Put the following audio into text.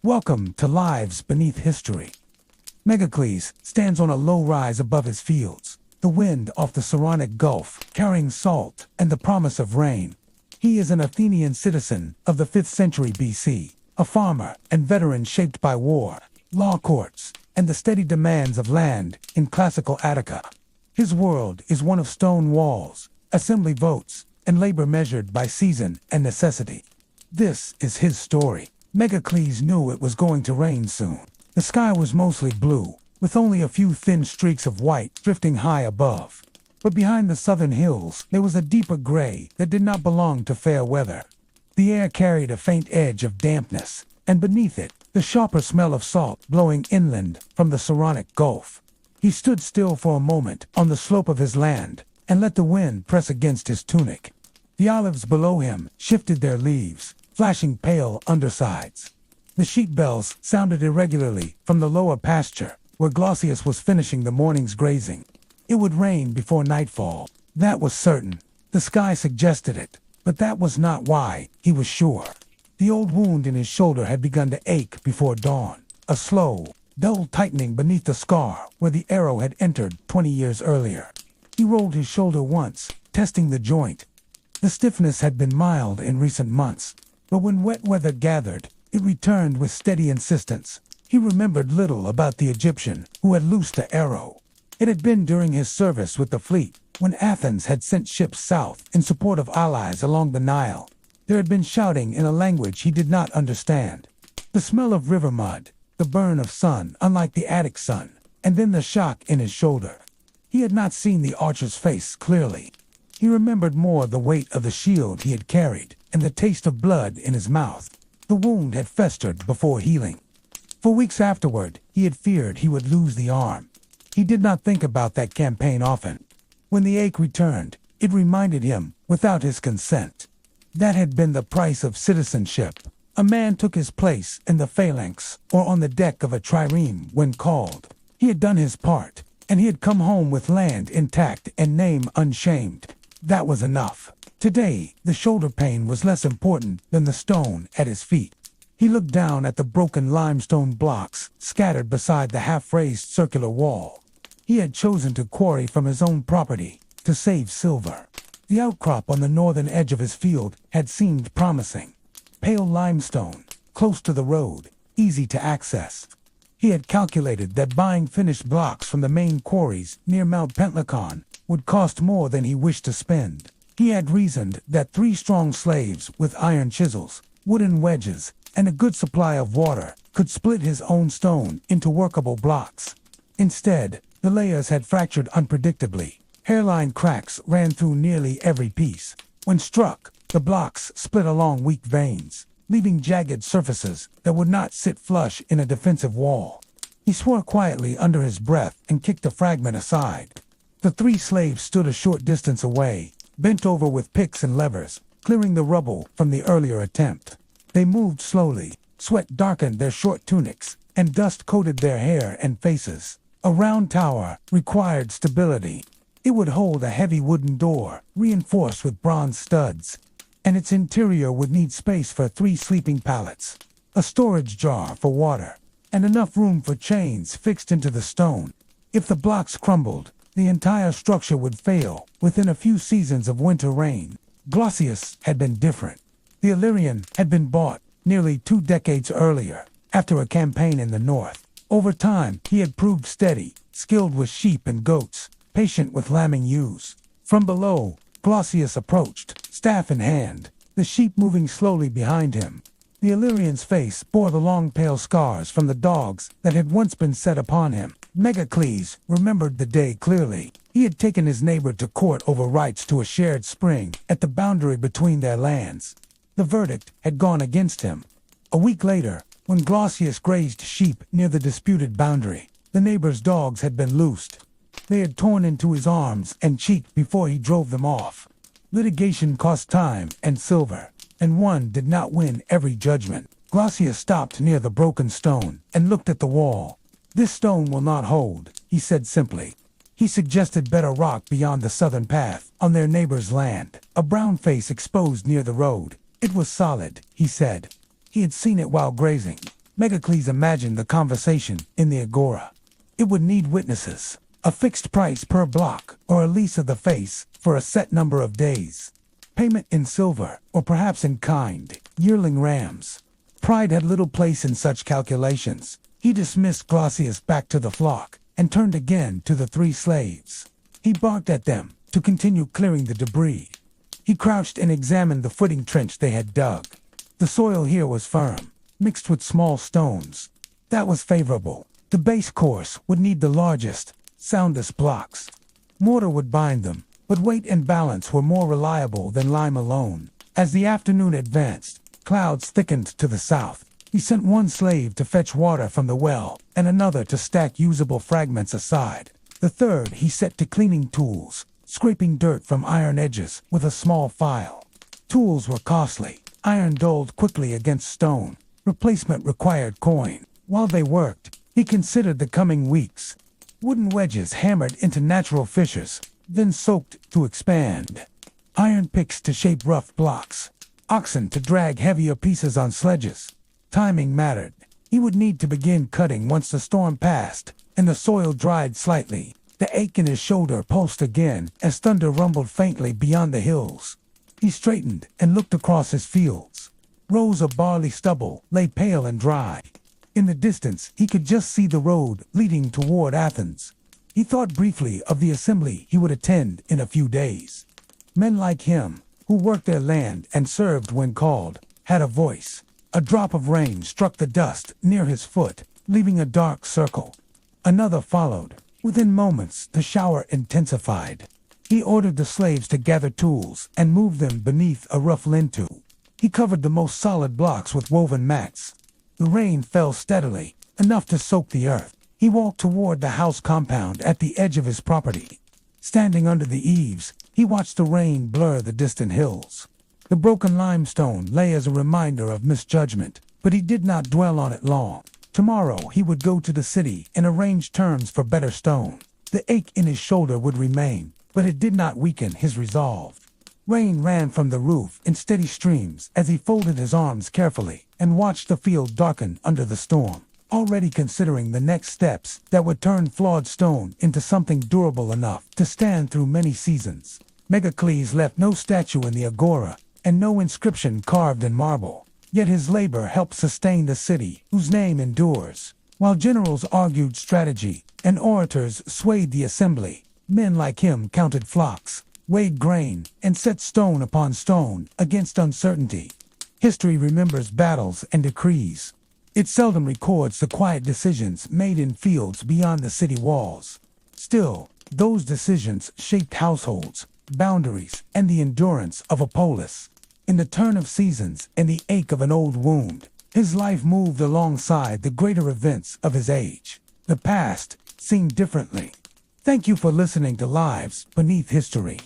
Welcome to Lives Beneath History. Megakles stands on a low rise above his fields, the wind off the Saronic Gulf, carrying salt and the promise of rain. He is an Athenian citizen of the 5th century BC, a farmer and veteran shaped by war, law courts, and the steady demands of land in classical Attica. His world is one of stone walls, assembly votes, and labor measured by season and necessity. This is his story. Megakles knew it was going to rain soon. The sky was mostly blue, with only a few thin streaks of white drifting high above. But behind the southern hills, there was a deeper gray that did not belong to fair weather. The air carried a faint edge of dampness, and beneath it, the sharper smell of salt blowing inland from the Saronic Gulf. He stood still for a moment on the slope of his land and let the wind press against his tunic. The olives below him shifted their leaves, flashing pale undersides. The sheep bells sounded irregularly from the lower pasture, where Glaucius was finishing the morning's grazing. It would rain before nightfall. That was certain. The sky suggested it, but that was not why he was sure. The old wound in his shoulder had begun to ache before dawn, a slow, dull tightening beneath the scar where the arrow had entered 20 years earlier. He rolled his shoulder once, testing the joint. The stiffness had been mild in recent months, but when wet weather gathered, it returned with steady insistence. He remembered little about the Egyptian who had loosed the arrow. It had been during his service with the fleet, when Athens had sent ships south in support of allies along the Nile. There had been shouting in a language he did not understand. The smell of river mud, the burn of sun unlike the Attic sun, and then the shock in his shoulder. He had not seen the archer's face clearly. He remembered more the weight of the shield he had carried and the taste of blood in his mouth. The wound had festered before healing. For weeks afterward, he had feared he would lose the arm. He did not think about that campaign often. When the ache returned, it reminded him, without his consent. That had been the price of citizenship. A man took his place in the phalanx or on the deck of a trireme when called. He had done his part, and he had come home with land intact and name unshamed. That was enough. Today, the shoulder pain was less important than the stone at his feet. He looked down at the broken limestone blocks scattered beside the half-raised circular wall. He had chosen to quarry from his own property to save silver. The outcrop on the northern edge of his field had seemed promising. Pale limestone, close to the road, easy to access. He had calculated that buying finished blocks from the main quarries near Mount Pentlicon would cost more than he wished to spend. He had reasoned that 3 strong slaves with iron chisels, wooden wedges, and a good supply of water could split his own stone into workable blocks. Instead, the layers had fractured unpredictably. Hairline cracks ran through nearly every piece. When struck, the blocks split along weak veins, leaving jagged surfaces that would not sit flush in a defensive wall. He swore quietly under his breath and kicked the fragment aside. The 3 slaves stood a short distance away, bent over with picks and levers, clearing the rubble from the earlier attempt. They moved slowly. Sweat darkened their short tunics, and dust coated their hair and faces. A round tower required stability. It would hold a heavy wooden door, reinforced with bronze studs, and its interior would need space for 3 sleeping pallets, a storage jar for water, and enough room for chains fixed into the stone. If the blocks crumbled, the entire structure would fail within a few seasons of winter rain. Glaucius had been different. The Illyrian had been bought nearly 2 decades earlier, after a campaign in the north. Over time, he had proved steady, skilled with sheep and goats, patient with lambing ewes. From below, Glaucius approached, staff in hand, the sheep moving slowly behind him. The Illyrian's face bore the long pale scars from the dogs that had once been set upon him. Megakles remembered the day clearly. He had taken his neighbor to court over rights to a shared spring at the boundary between their lands. The verdict had gone against him. A week later, when Glaucius grazed sheep near the disputed boundary, the neighbor's dogs had been loosed. They had torn into his arms and cheek before he drove them off. Litigation cost time and silver, and one did not win every judgment. Glaucius stopped near the broken stone and looked at the wall. "This stone will not hold," he said simply. He suggested better rock beyond the southern path, on their neighbor's land, a brown face exposed near the road. It was solid, he said. He had seen it while grazing. Megakles imagined the conversation in the agora. It would need witnesses, a fixed price per block, or a lease of the face for a set number of days. Payment in silver, or perhaps in kind, yearling rams. Pride had little place in such calculations. He dismissed Glaucius back to the flock, and turned again to the three slaves. He barked at them to continue clearing the debris. He crouched and examined the footing trench they had dug. The soil here was firm, mixed with small stones. That was favorable. The base course would need the largest, soundest blocks. Mortar would bind them, but weight and balance were more reliable than lime alone. As the afternoon advanced, clouds thickened to the south. He sent one slave to fetch water from the well, and another to stack usable fragments aside. The third he set to cleaning tools, scraping dirt from iron edges with a small file. Tools were costly. Iron dulled quickly against stone. Replacement required coin. While they worked, he considered the coming weeks. Wooden wedges hammered into natural fissures, then soaked to expand. Iron picks to shape rough blocks. Oxen to drag heavier pieces on sledges. Timing mattered. He would need to begin cutting once the storm passed, and the soil dried slightly. The ache in his shoulder pulsed again as thunder rumbled faintly beyond the hills. He straightened and looked across his fields. Rows of barley stubble lay pale and dry. In the distance, he could just see the road leading toward Athens. He thought briefly of the assembly he would attend in a few days. Men like him, who worked their land and served when called, had a voice. A drop of rain struck the dust near his foot, leaving a dark circle. Another followed. Within moments, the shower intensified. He ordered the slaves to gather tools and move them beneath a rough lean-to. He covered the most solid blocks with woven mats. The rain fell steadily, enough to soak the earth. He walked toward the house compound at the edge of his property. Standing under the eaves, he watched the rain blur the distant hills. The broken limestone lay as a reminder of misjudgment, but he did not dwell on it long. Tomorrow he would go to the city and arrange terms for better stone. The ache in his shoulder would remain, but it did not weaken his resolve. Rain ran from the roof in steady streams as he folded his arms carefully and watched the field darken under the storm, already considering the next steps that would turn flawed stone into something durable enough to stand through many seasons. Megakles left no statue in the agora and no inscription carved in marble, yet his labor helped sustain the city whose name endures. While generals argued strategy and orators swayed the assembly, men like him counted flocks, weighed grain, and set stone upon stone against uncertainty. History remembers battles and decrees. It seldom records the quiet decisions made in fields beyond the city walls. Still, those decisions shaped households, boundaries, and the endurance of a polis. In the turn of seasons and the ache of an old wound, his life moved alongside the greater events of his age. The past seemed differently. Thank you for listening to Lives Beneath History.